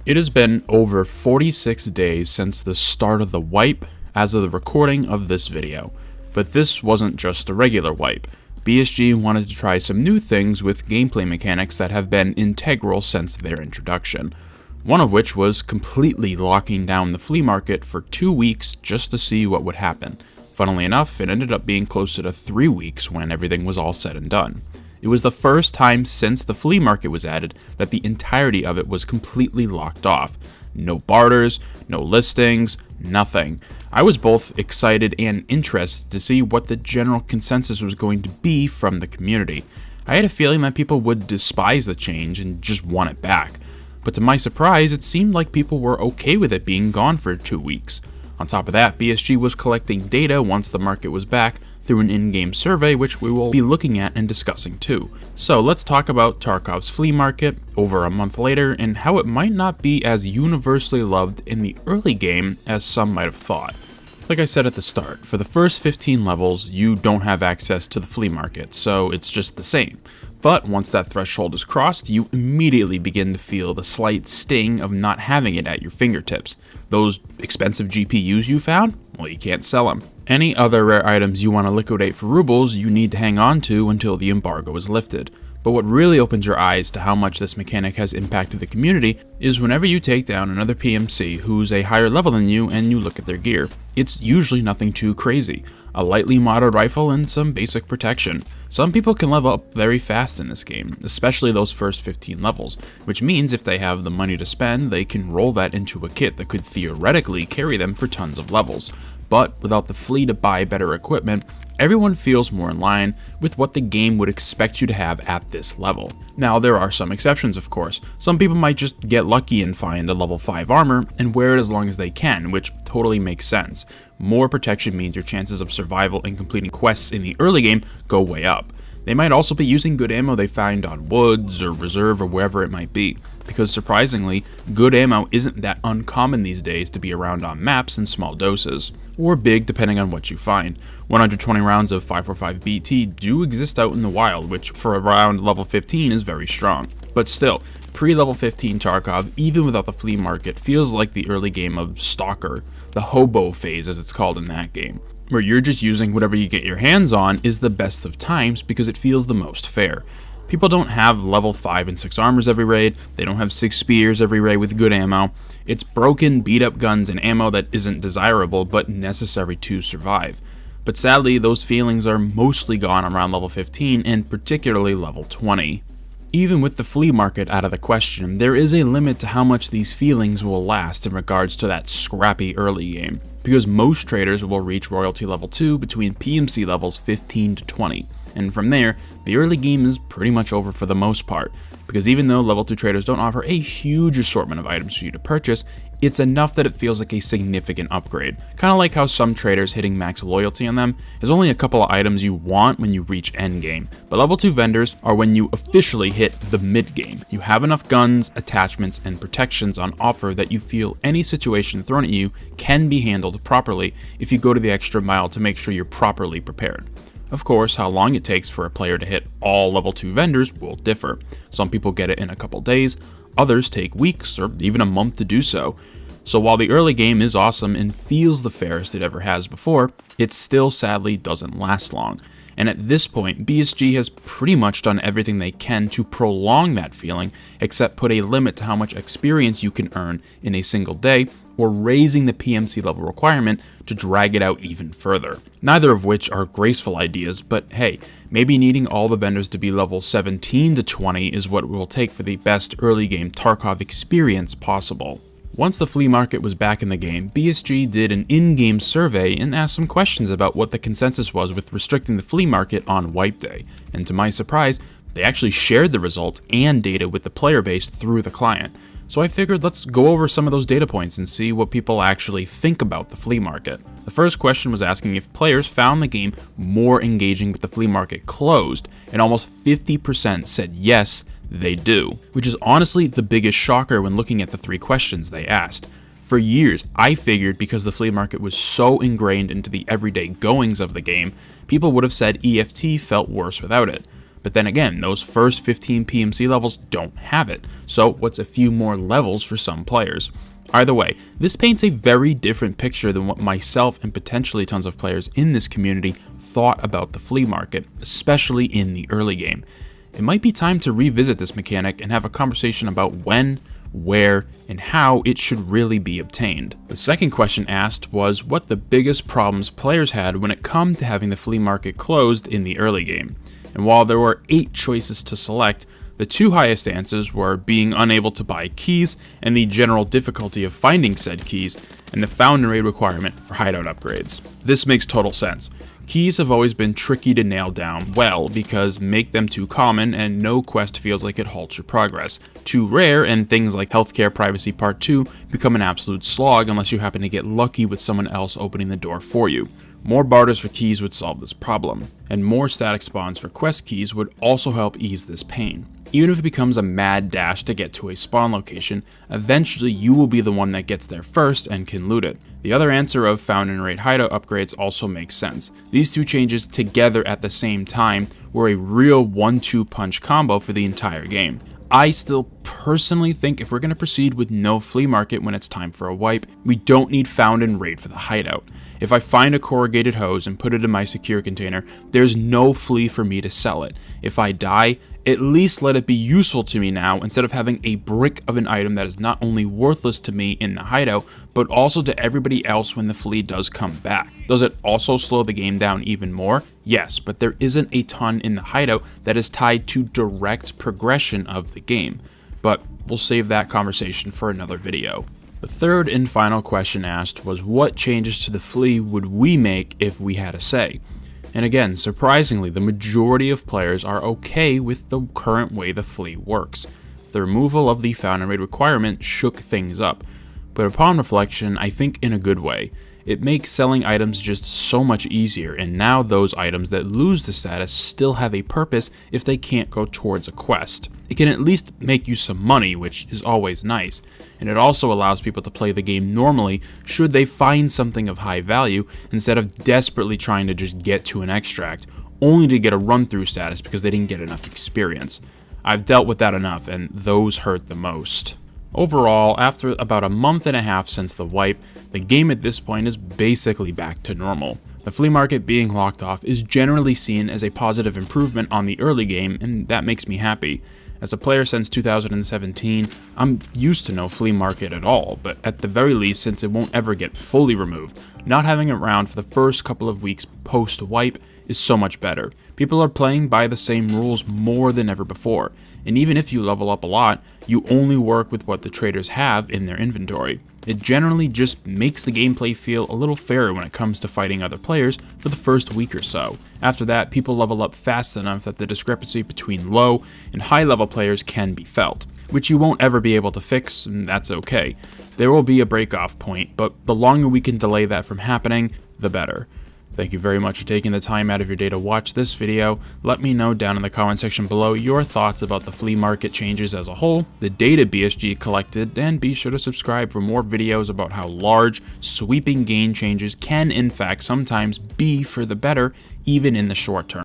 It has been over 46 days since the start of the wipe as of the recording of this video, but this wasn't just a regular wipe. BSG wanted to try some new things with gameplay mechanics that have been integral since their introduction, one of which was completely locking down the flea market for 2 weeks just to see what would happen. Funnily enough, it ended up being closer to 3 weeks when everything was all said and done. It was the first time since the flea market was added that the entirety of it was completely locked off. No barters, no listings, nothing. I was both excited and interested to see what the general consensus was going to be from the community. I had a feeling that people would despise the change and just want it back. But to my surprise, it seemed like people were okay with it being gone for 2 weeks. On top of that, BSG was collecting data once the market was back through an in-game survey, which we will be looking at and discussing too. So let's talk about Tarkov's flea market over a month later and how it might not be as universally loved in the early game as some might have thought. Like I said at the start, for the first 15 levels, you don't have access to the flea market, so it's just the same. But once that threshold is crossed, you immediately begin to feel the slight sting of not having it at your fingertips. Those expensive GPUs you found? Well, you can't sell them. Any other rare items you want to liquidate for rubles, you need to hang on to until the embargo is lifted. But what really opens your eyes to how much this mechanic has impacted the community is whenever you take down another PMC who's a higher level than you and you look at their gear. It's usually nothing too crazy. A lightly modded rifle and some basic protection. Some people can level up very fast in this game, especially those first 15 levels, which means if they have the money to spend, they can roll that into a kit that could theoretically carry them for tons of levels. But without the Flea to buy better equipment, everyone feels more in line with what the game would expect you to have at this level. Now, there are some exceptions, of course. Some people might just get lucky and find a level 5 armor and wear it as long as they can, which totally makes sense. More protection means your chances of survival and completing quests in the early game go way up. They might also be using good ammo they find on woods or reserve or wherever it might be, because surprisingly, good ammo isn't that uncommon these days to be around on maps in small doses, or big depending on what you find. 120 rounds of 545 BT do exist out in the wild, which for around level 15 is very strong. But still, pre-level 15 Tarkov, even without the flea market, feels like the early game of Stalker, the hobo phase as it's called in that game, where you're just using whatever you get your hands on is the best of times because it feels the most fair. People don't have level 5 and 6 armors every raid, they don't have 6 spears every raid with good ammo. It's broken, beat up guns and ammo that isn't desirable but necessary to survive. But sadly, those feelings are mostly gone around level 15 and particularly level 20. Even with the flea market out of the question, there is a limit to how much these feelings will last in regards to that scrappy early game, because most traders will reach royalty level 2 between PMC levels 15 to 20, and from there, the early game is pretty much over for the most part, because even though level 2 traders don't offer a huge assortment of items for you to purchase, it's enough that it feels like a significant upgrade. Kinda like how some traders hitting max loyalty on them is only a couple of items you want when you reach endgame, but level 2 vendors are when you officially hit the mid-game. You have enough guns, attachments, and protections on offer that you feel any situation thrown at you can be handled properly if you go to the extra mile to make sure you're properly prepared. Of course, how long it takes for a player to hit all level 2 vendors will differ. Some people get it in a couple days, others take weeks or even a month to do so. So while the early game is awesome and feels the fairest it ever has before, it still sadly doesn't last long. And at this point, BSG has pretty much done everything they can to prolong that feeling, except put a limit to how much experience you can earn in a single day, or raising the PMC level requirement to drag it out even further. Neither of which are graceful ideas, but hey, maybe needing all the vendors to be level 17 to 20 is what it will take for the best early game Tarkov experience possible. Once the flea market was back in the game, BSG did an in-game survey and asked some questions about what the consensus was with restricting the flea market on wipe day, and to my surprise, they actually shared the results and data with the player base through the client. So I figured let's go over some of those data points and see what people actually think about the flea market. The first question was asking if players found the game more engaging with the flea market closed, and almost 50% said yes, they do, which is honestly the biggest shocker when looking at the 3 questions they asked. For years, I figured because the flea market was so ingrained into the everyday goings of the game, people would have said EFT felt worse without it. But then again, those first 15 PMC levels don't have it, so what's a few more levels for some players? Either way, this paints a very different picture than what myself and potentially tons of players in this community thought about the flea market, especially in the early game. It might be time to revisit this mechanic and have a conversation about when, where, and how it should really be obtained. The second question asked was what the biggest problems players had when it come to having the flea market closed in the early game. And while there were 8 choices to select, the 2 highest answers were being unable to buy keys and the general difficulty of finding said keys, and the found and raid requirement for hideout upgrades. This makes total sense. Keys have always been tricky to nail down well because make them too common and no quest feels like it halts your progress. Too rare and things like Healthcare Privacy Part 2 become an absolute slog unless you happen to get lucky with someone else opening the door for you. More barters for keys would solve this problem, and more static spawns for quest keys would also help ease this pain. Even if it becomes a mad dash to get to a spawn location, eventually you will be the one that gets there first and can loot it. The other answer of found and raid hideout upgrades also makes sense. These 2 changes together at the same time were a real 1-2 punch combo for the entire game. I still personally think if we're going to proceed with no flea market when it's time for a wipe, we don't need found and raid for the hideout. If I find a corrugated hose and put it in my secure container, there's no flea for me to sell it. If I die, at least let it be useful to me now instead of having a brick of an item that is not only worthless to me in the hideout, but also to everybody else when the flea does come back. Does it also slow the game down even more? Yes, but there isn't a ton in the hideout that is tied to direct progression of the game. But we'll save that conversation for another video. The third and final question asked was what changes to the flea would we make if we had a say? And again, surprisingly, the majority of players are okay with the current way the flea works. The removal of the found and raid requirement shook things up, but upon reflection, I think in a good way. It makes selling items just so much easier, and now those items that lose the status still have a purpose if they can't go towards a quest. It can at least make you some money, which is always nice, and it also allows people to play the game normally should they find something of high value instead of desperately trying to just get to an extract, only to get a run-through status because they didn't get enough experience. I've dealt with that enough, and those hurt the most. Overall, after about a month and a half since the wipe, the game at this point is basically back to normal. The flea market being locked off is generally seen as a positive improvement on the early game, and that makes me happy. As a player since 2017, I'm used to no flea market at all, but at the very least, since it won't ever get fully removed, not having it around for the first couple of weeks post-wipe is so much better. People are playing by the same rules more than ever before, and even if you level up a lot, you only work with what the traders have in their inventory. It generally just makes the gameplay feel a little fairer when it comes to fighting other players for the first week or so. After that, people level up fast enough that the discrepancy between low and high level players can be felt, which you won't ever be able to fix, and that's okay. There will be a break-off point, but the longer we can delay that from happening, the better. Thank you very much for taking the time out of your day to watch this video. Let me know down in the comment section below your thoughts about the flea market changes as a whole, the data BSG collected, and be sure to subscribe for more videos about how large, sweeping game changes can in fact sometimes be for the better, even in the short term.